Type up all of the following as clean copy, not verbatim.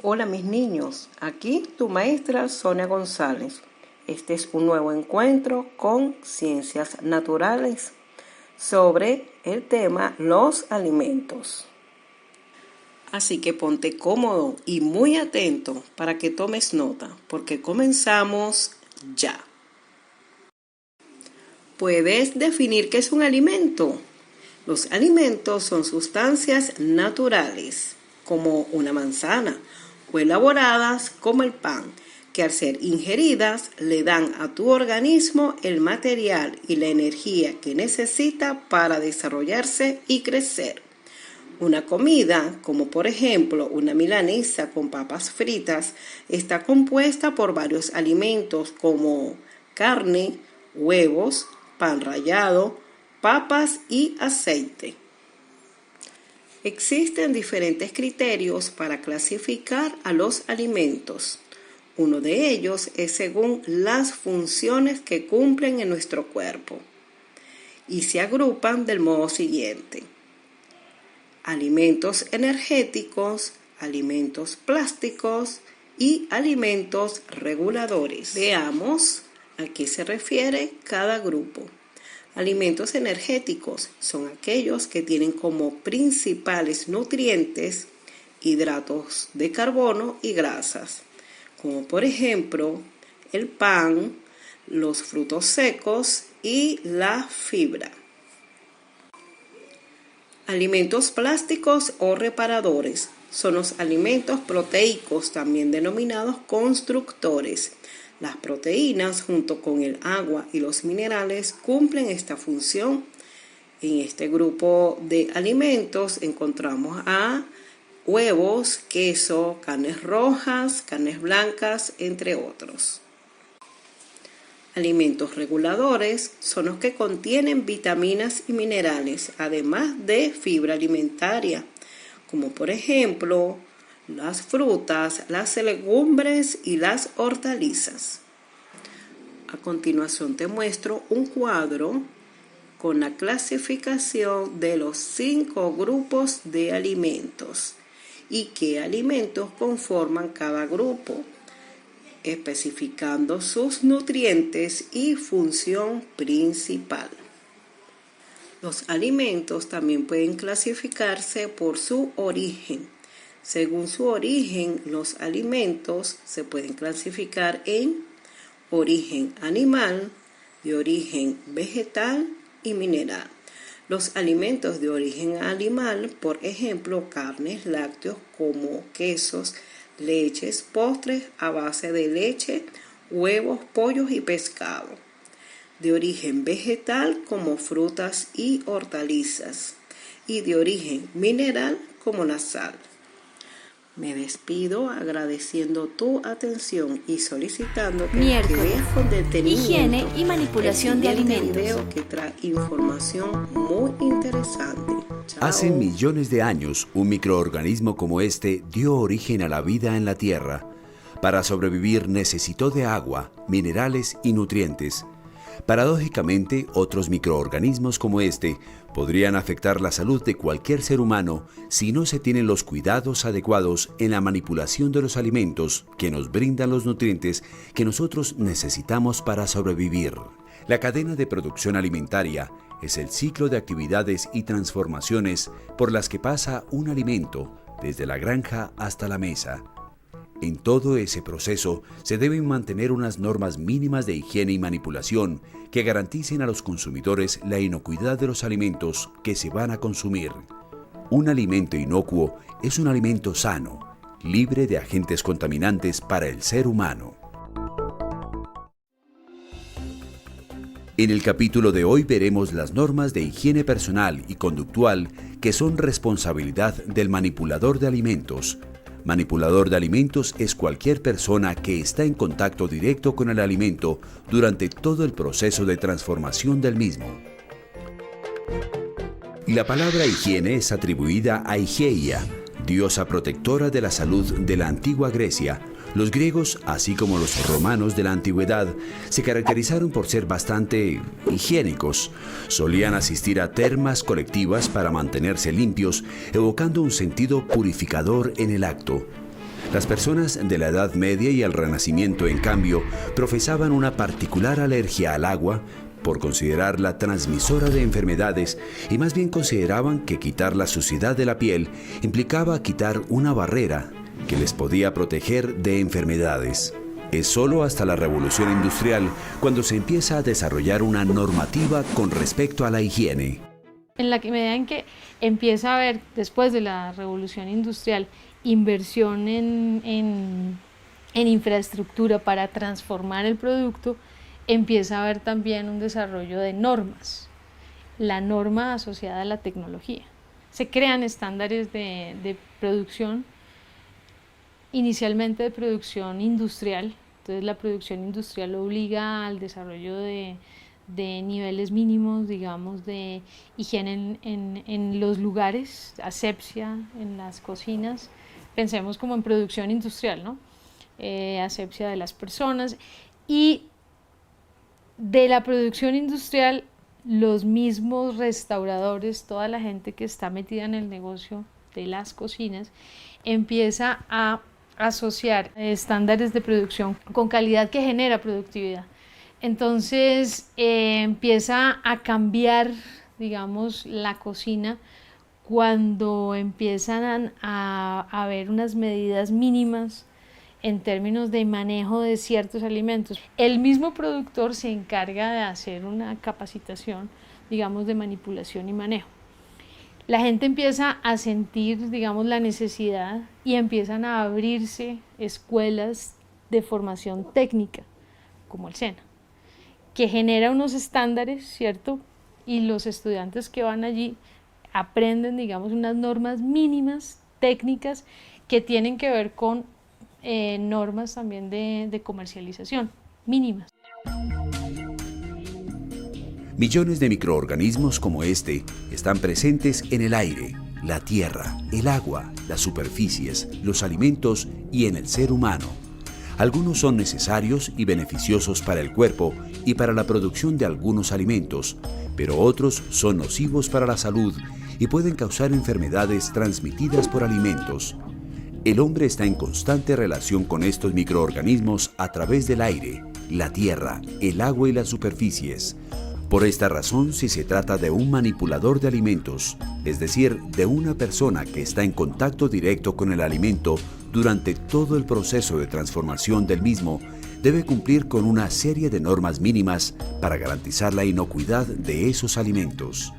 Hola mis niños, aquí tu maestra Sonia González. Este es un nuevo encuentro con Ciencias Naturales sobre el tema los alimentos. Así que ponte cómodo y muy atento para que tomes nota, porque comenzamos ya. ¿Puedes definir qué es un alimento? Los alimentos son sustancias naturales, como una manzana, o elaboradas como el pan, que al ser ingeridas le dan a tu organismo el material y la energía que necesita para desarrollarse y crecer. Una comida, como por ejemplo una milanesa con papas fritas, está compuesta por varios alimentos como carne, huevos, pan rallado, papas y aceite. Existen diferentes criterios para clasificar a los alimentos. Uno de ellos es según las funciones que cumplen en nuestro cuerpo y se agrupan del modo siguiente: alimentos energéticos, alimentos plásticos y alimentos reguladores. Veamos a qué se refiere cada grupo. Alimentos energéticos son aquellos que tienen como principales nutrientes hidratos de carbono y grasas, como por ejemplo el pan, los frutos secos y la fibra. Alimentos plásticos o reparadores son los alimentos proteicos, también denominados constructores. Las proteínas, junto con el agua y los minerales, cumplen esta función. En este grupo de alimentos encontramos a huevos, queso, carnes rojas, carnes blancas, entre otros. Alimentos reguladores son los que contienen vitaminas y minerales, además de fibra alimentaria, como por ejemplo las frutas, las legumbres y las hortalizas. A continuación te muestro un cuadro con la clasificación de los 5 grupos de alimentos y qué alimentos conforman cada grupo, especificando sus nutrientes y función principal. Los alimentos también pueden clasificarse por su origen. Según su origen, los alimentos se pueden clasificar en origen animal, de origen vegetal y mineral. Los alimentos de origen animal, por ejemplo, carnes, lácteos como quesos, leches, postres a base de leche, huevos, pollos y pescado. De origen vegetal como frutas y hortalizas. Y de origen mineral como la sal. Me despido agradeciendo tu atención y solicitando que veas con detenimiento higiene y manipulación de alimentos. Video que trae información muy interesante. Chao. Hace millones de años, un microorganismo como este dio origen a la vida en la Tierra. Para sobrevivir necesitó de agua, minerales y nutrientes. Paradójicamente, otros microorganismos como este podrían afectar la salud de cualquier ser humano si no se tienen los cuidados adecuados en la manipulación de los alimentos que nos brindan los nutrientes que nosotros necesitamos para sobrevivir. La cadena de producción alimentaria es el ciclo de actividades y transformaciones por las que pasa un alimento desde la granja hasta la mesa. En todo ese proceso se deben mantener unas normas mínimas de higiene y manipulación que garanticen a los consumidores la inocuidad de los alimentos que se van a consumir. Un alimento inocuo es un alimento sano, libre de agentes contaminantes para el ser humano. En el capítulo de hoy veremos las normas de higiene personal y conductual que son responsabilidad del manipulador de alimentos. Manipulador de alimentos es cualquier persona que está en contacto directo con el alimento durante todo el proceso de transformación del mismo. Y la palabra higiene es atribuida a Higeia, diosa protectora de la salud de la antigua Grecia. Los griegos, así como los romanos de la antigüedad, se caracterizaron por ser bastante higiénicos. Solían asistir a termas colectivas para mantenerse limpios, evocando un sentido purificador en el acto. Las personas de la Edad Media y el Renacimiento, en cambio, profesaban una particular alergia al agua por considerarla transmisora de enfermedades y más bien consideraban que quitar la suciedad de la piel implicaba quitar una barrera que les podía proteger de enfermedades. Es solo hasta la Revolución Industrial cuando se empieza a desarrollar una normativa con respecto a la higiene. En la medida en que empieza a haber, después de la Revolución Industrial, inversión en infraestructura para transformar el producto, empieza a haber también un desarrollo de normas, la norma asociada a la tecnología. Se crean estándares de producción, inicialmente de producción industrial. Entonces la producción industrial obliga al desarrollo de niveles mínimos, digamos, de higiene en los lugares, asepsia en las cocinas. Pensemos como en producción industrial, ¿no? Asepsia de las personas. Y de la producción industrial, los mismos restauradores, toda la gente que está metida en el negocio de las cocinas, empieza a asociar estándares de producción con calidad que genera productividad. Entonces empieza a cambiar, digamos, la cocina cuando empiezan a haber unas medidas mínimas en términos de manejo de ciertos alimentos. El mismo productor se encarga de hacer una capacitación, digamos, de manipulación y manejo. La gente empieza a sentir, digamos, la necesidad y empiezan a abrirse escuelas de formación técnica, como el SENA, que genera unos estándares, ¿cierto? Y los estudiantes que van allí aprenden, digamos, unas normas mínimas técnicas que tienen que ver con normas también de comercialización mínimas. Millones de microorganismos como este están presentes en el aire, la tierra, el agua, las superficies, los alimentos y en el ser humano. Algunos son necesarios y beneficiosos para el cuerpo y para la producción de algunos alimentos, pero otros son nocivos para la salud y pueden causar enfermedades transmitidas por alimentos. El hombre está en constante relación con estos microorganismos a través del aire, la tierra, el agua y las superficies. Por esta razón, si se trata de un manipulador de alimentos, es decir, de una persona que está en contacto directo con el alimento durante todo el proceso de transformación del mismo, debe cumplir con una serie de normas mínimas para garantizar la inocuidad de esos alimentos.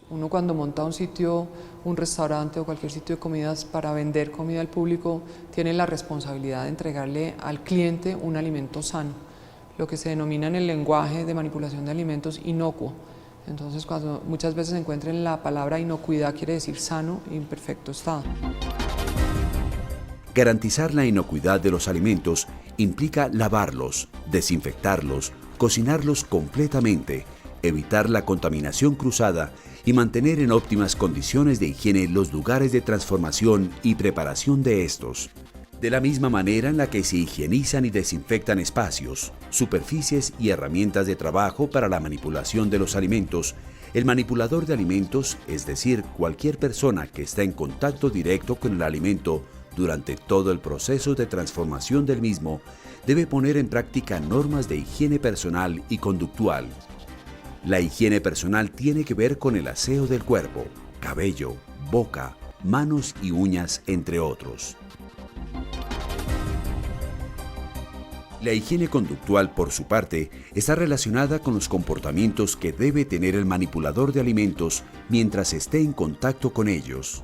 Uno cuando monta un sitio, un restaurante o cualquier sitio de comidas para vender comida al público, tiene la responsabilidad de entregarle al cliente un alimento sano, lo que se denomina en el lenguaje de manipulación de alimentos inocuo. Entonces, cuando muchas veces encuentren la palabra inocuidad, quiere decir sano y en perfecto estado. Garantizar la inocuidad de los alimentos implica lavarlos, desinfectarlos, cocinarlos completamente, evitar la contaminación cruzada y mantener en óptimas condiciones de higiene los lugares de transformación y preparación de estos. De la misma manera en la que se higienizan y desinfectan espacios, superficies y herramientas de trabajo para la manipulación de los alimentos, el manipulador de alimentos, es decir, cualquier persona que está en contacto directo con el alimento durante todo el proceso de transformación del mismo, debe poner en práctica normas de higiene personal y conductual. La higiene personal tiene que ver con el aseo del cuerpo, cabello, boca, manos y uñas, entre otros. La higiene conductual, por su parte, está relacionada con los comportamientos que debe tener el manipulador de alimentos mientras esté en contacto con ellos.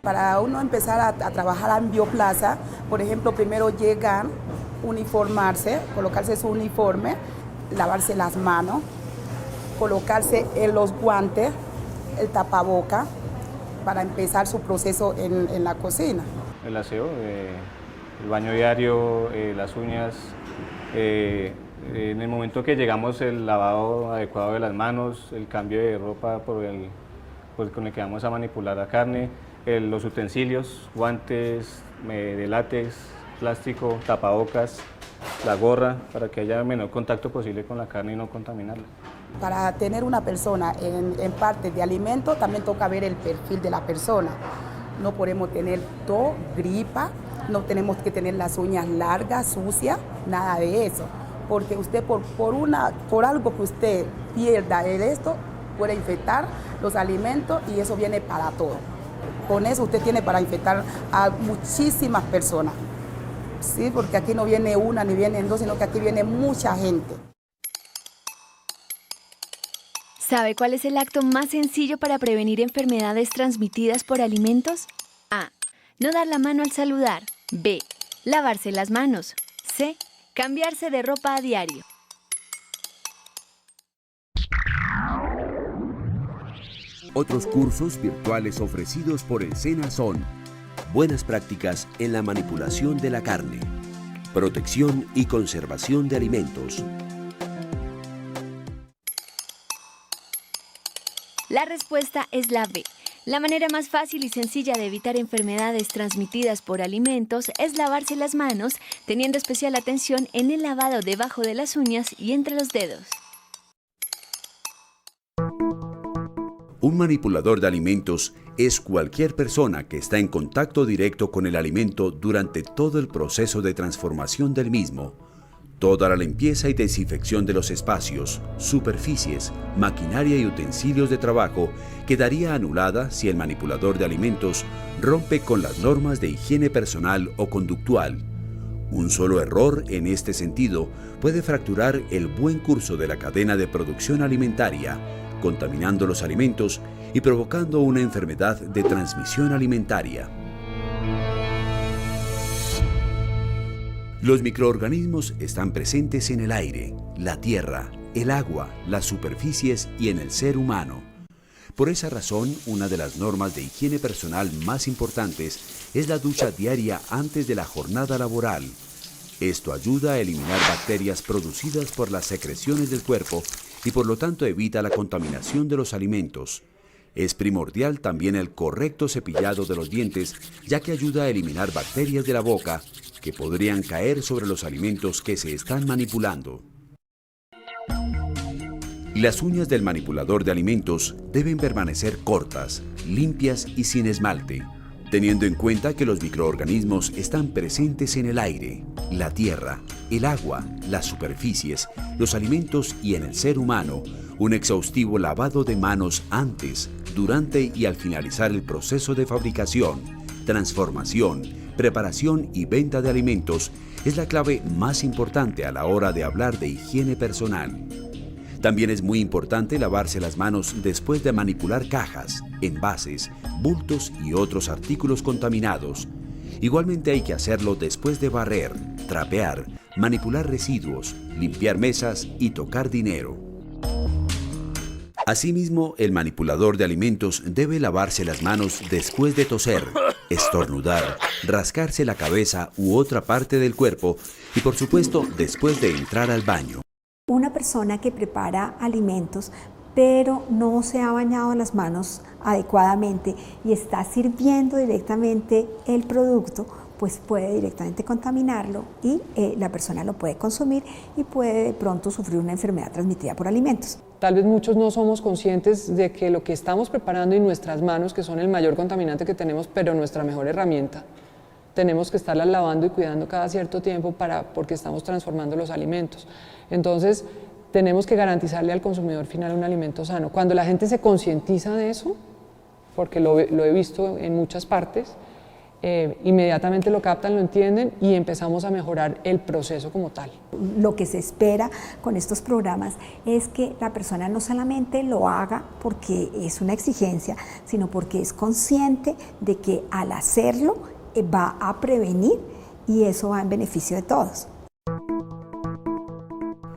Para uno empezar a trabajar en Bioplaza, por ejemplo, primero llegan, uniformarse, colocarse su uniforme, lavarse las manos, colocarse los guantes, el tapaboca, para empezar su proceso en la cocina. El aseo, el baño diario, las uñas, en el momento que llegamos el lavado adecuado de las manos, el cambio de ropa con el que vamos a manipular la carne, los utensilios, guantes de látex, plástico, tapabocas, la gorra, para que haya el menor contacto posible con la carne y no contaminarla. Para tener una persona en parte de alimento, también toca ver el perfil de la persona. No podemos tener tos, gripa, no tenemos que tener las uñas largas, sucias, nada de eso. Porque usted por algo que usted pierda esto, puede infectar los alimentos y eso viene para todo. Con eso usted tiene para infectar a muchísimas personas. Sí, porque aquí no viene una ni vienen dos, sino que aquí viene mucha gente. ¿Sabe cuál es el acto más sencillo para prevenir enfermedades transmitidas por alimentos? A. No dar la mano al saludar. B. Lavarse las manos. C. Cambiarse de ropa a diario. Otros cursos virtuales ofrecidos por el SENA son Buenas prácticas en la manipulación de la carne, Protección y conservación de alimentos. La respuesta es la B. La manera más fácil y sencilla de evitar enfermedades transmitidas por alimentos es lavarse las manos, teniendo especial atención en el lavado debajo de las uñas y entre los dedos. Un manipulador de alimentos es cualquier persona que está en contacto directo con el alimento durante todo el proceso de transformación del mismo. Toda la limpieza y desinfección de los espacios, superficies, maquinaria y utensilios de trabajo quedaría anulada si el manipulador de alimentos rompe con las normas de higiene personal o conductual. Un solo error en este sentido puede fracturar el buen curso de la cadena de producción alimentaria, contaminando los alimentos y provocando una enfermedad de transmisión alimentaria. Los microorganismos están presentes en el aire, la tierra, el agua, las superficies y en el ser humano. Por esa razón, una de las normas de higiene personal más importantes es la ducha diaria antes de la jornada laboral. Esto ayuda a eliminar bacterias producidas por las secreciones del cuerpo y por lo tanto evita la contaminación de los alimentos. Es primordial también el correcto cepillado de los dientes, ya que ayuda a eliminar bacterias de la boca que podrían caer sobre los alimentos que se están manipulando. Las uñas del manipulador de alimentos deben permanecer cortas, limpias y sin esmalte, teniendo en cuenta que los microorganismos están presentes en el aire, la tierra, el agua, las superficies, los alimentos y en el ser humano. Un exhaustivo lavado de manos antes, durante y al finalizar el proceso de fabricación, transformación, preparación y venta de alimentos es la clave más importante a la hora de hablar de higiene personal. También es muy importante lavarse las manos después de manipular cajas, envases, bultos y otros artículos contaminados. Igualmente hay que hacerlo después de barrer, trapear, manipular residuos, limpiar mesas y tocar dinero. Asimismo, el manipulador de alimentos debe lavarse las manos después de toser, estornudar, rascarse la cabeza u otra parte del cuerpo y, por supuesto, después de entrar al baño. Una persona que prepara alimentos pero no se ha bañado las manos adecuadamente y está sirviendo directamente el producto, pues puede directamente contaminarlo y la persona lo puede consumir y puede de pronto sufrir una enfermedad transmitida por alimentos. Tal vez muchos no somos conscientes de que lo que estamos preparando en nuestras manos, que son el mayor contaminante que tenemos, pero nuestra mejor herramienta, tenemos que estarlas lavando y cuidando cada cierto tiempo porque estamos transformando los alimentos. Entonces, tenemos que garantizarle al consumidor final un alimento sano. Cuando la gente se concientiza de eso, porque lo he visto en muchas partes, inmediatamente lo captan, lo entienden y empezamos a mejorar el proceso como tal. Lo que se espera con estos programas es que la persona no solamente lo haga porque es una exigencia, sino porque es consciente de que al hacerlo va a prevenir y eso va en beneficio de todos.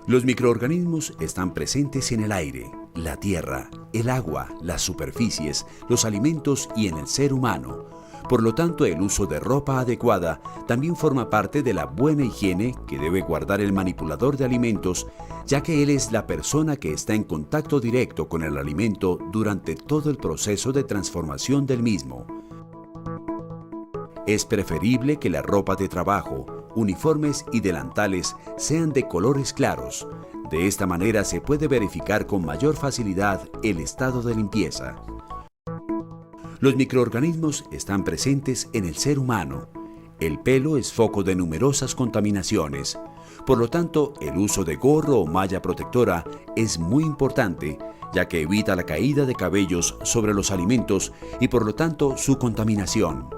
Los microorganismos están presentes en el aire, la tierra, el agua, las superficies, los alimentos y en el ser humano. Por lo tanto, el uso de ropa adecuada también forma parte de la buena higiene que debe guardar el manipulador de alimentos, ya que él es la persona que está en contacto directo con el alimento durante todo el proceso de transformación del mismo. Es preferible que la ropa de trabajo, uniformes y delantales sean de colores claros, De esta manera se puede verificar con mayor facilidad el estado de limpieza. Los microorganismos están presentes en el ser humano. El pelo es foco de numerosas contaminaciones. Por lo tanto, el uso de gorro o malla protectora es muy importante, ya que evita la caída de cabellos sobre los alimentos y por lo tanto su contaminación.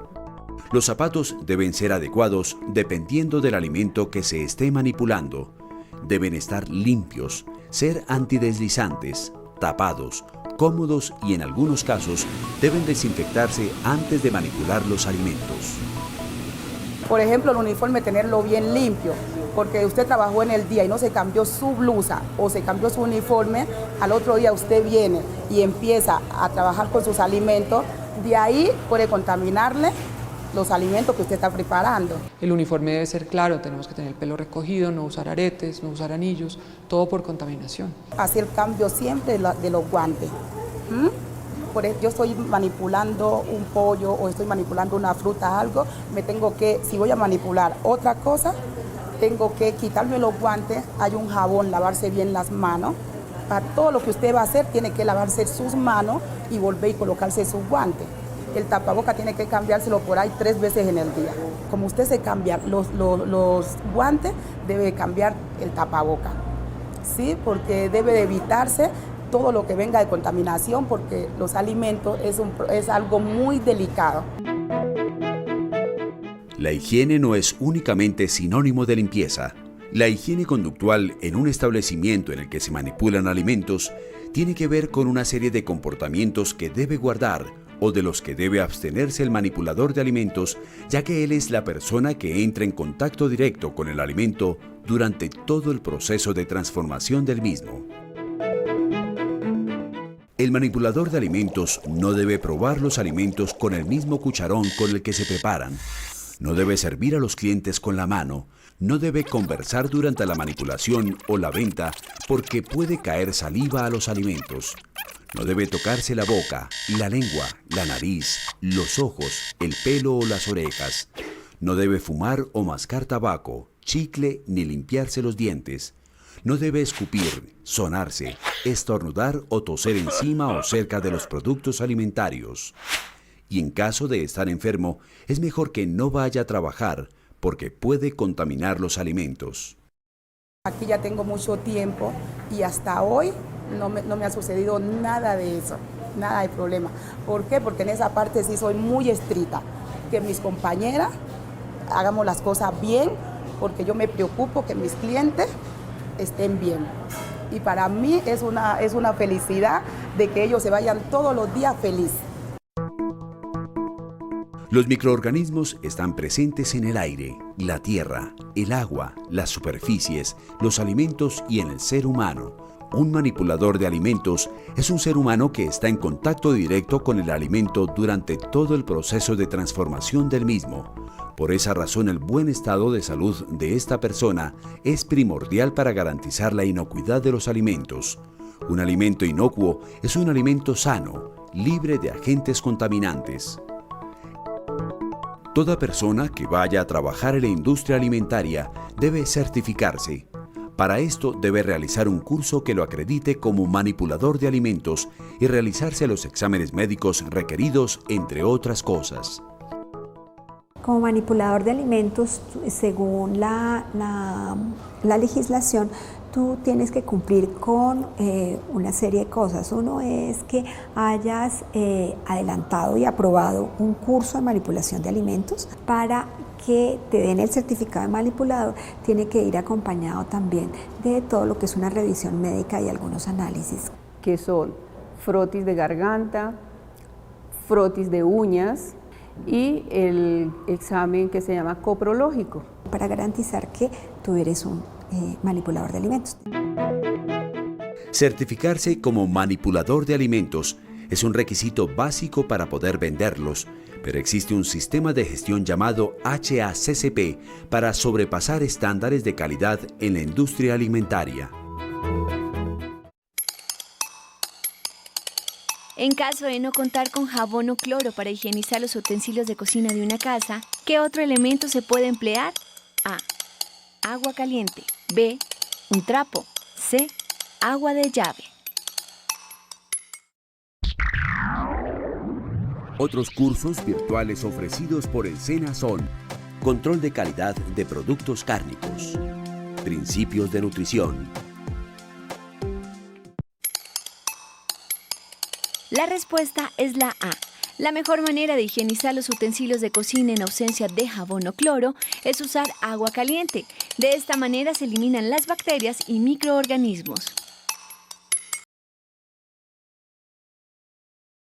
Los zapatos deben ser adecuados dependiendo del alimento que se esté manipulando. Deben estar limpios, ser antideslizantes, tapados, cómodos y en algunos casos deben desinfectarse antes de manipular los alimentos. Por ejemplo, el uniforme tenerlo bien limpio, porque usted trabajó en el día y no se cambió su blusa o se cambió su uniforme, al otro día usted viene y empieza a trabajar con sus alimentos, de ahí puede contaminarle los alimentos que usted está preparando. El uniforme debe ser claro, tenemos que tener el pelo recogido, no usar aretes, no usar anillos, todo por contaminación. Hacer cambio siempre de los guantes. Por ejemplo, yo estoy manipulando un pollo o estoy manipulando una fruta, algo, si voy a manipular otra cosa, tengo que quitarme los guantes, hay un jabón, lavarse bien las manos. Para todo lo que usted va a hacer, tiene que lavarse sus manos y volver y colocarse sus guantes. El tapaboca tiene que cambiárselo por ahí 3 veces en el día. Como usted se cambia los guantes, debe cambiar el tapaboca, ¿sí? Porque debe de evitarse todo lo que venga de contaminación, porque los alimentos es algo muy delicado. La higiene no es únicamente sinónimo de limpieza. La higiene conductual en un establecimiento en el que se manipulan alimentos tiene que ver con una serie de comportamientos que debe guardar o de los que debe abstenerse el manipulador de alimentos, ya que él es la persona que entra en contacto directo con el alimento durante todo el proceso de transformación del mismo. El manipulador de alimentos no debe probar los alimentos con el mismo cucharón con el que se preparan. No debe servir a los clientes con la mano. No debe conversar durante la manipulación o la venta porque puede caer saliva a los alimentos. No debe tocarse la boca, la lengua, la nariz, los ojos, el pelo o las orejas. No debe fumar o mascar tabaco, chicle ni limpiarse los dientes. No debe escupir, sonarse, estornudar o toser encima o cerca de los productos alimentarios. Y en caso de estar enfermo, es mejor que no vaya a trabajar porque puede contaminar los alimentos. Aquí ya tengo mucho tiempo y hasta hoy no me ha sucedido nada de eso, nada de problema. ¿Por qué? Porque en esa parte sí soy muy estricta, que mis compañeras hagamos las cosas bien, porque yo me preocupo que mis clientes estén bien. Y para mí es una felicidad de que ellos se vayan todos los días felices. Los microorganismos están presentes en el aire, la tierra, el agua, las superficies, los alimentos y en el ser humano. Un manipulador de alimentos es un ser humano que está en contacto directo con el alimento durante todo el proceso de transformación del mismo. Por esa razón, el buen estado de salud de esta persona es primordial para garantizar la inocuidad de los alimentos. Un alimento inocuo es un alimento sano, libre de agentes contaminantes. Toda persona que vaya a trabajar en la industria alimentaria debe certificarse. Para esto debe realizar un curso que lo acredite como manipulador de alimentos y realizarse los exámenes médicos requeridos, entre otras cosas. Como manipulador de alimentos, según la legislación, tú tienes que cumplir con una serie de cosas. Uno es que hayas adelantado y aprobado un curso de manipulación de alimentos. Para que te den el certificado de manipulador, tiene que ir acompañado también de todo lo que es una revisión médica y algunos análisis. Que son frotis de garganta, frotis de uñas y el examen que se llama coprológico. Para garantizar que tú eres un manipulador de alimentos. Certificarse como manipulador de alimentos es un requisito básico para poder venderlos, pero existe un sistema de gestión llamado HACCP para sobrepasar estándares de calidad en la industria alimentaria. En caso de no contar con jabón o cloro para higienizar los utensilios de cocina de una casa, ¿qué otro elemento se puede emplear? A. Agua caliente. B. Un trapo. C. Agua de llave. Otros cursos virtuales ofrecidos por el SENA son Control de calidad de productos cárnicos, Principios de nutrición. La respuesta es la A. La mejor manera de higienizar los utensilios de cocina en ausencia de jabón o cloro es usar agua caliente. De esta manera se eliminan las bacterias y microorganismos.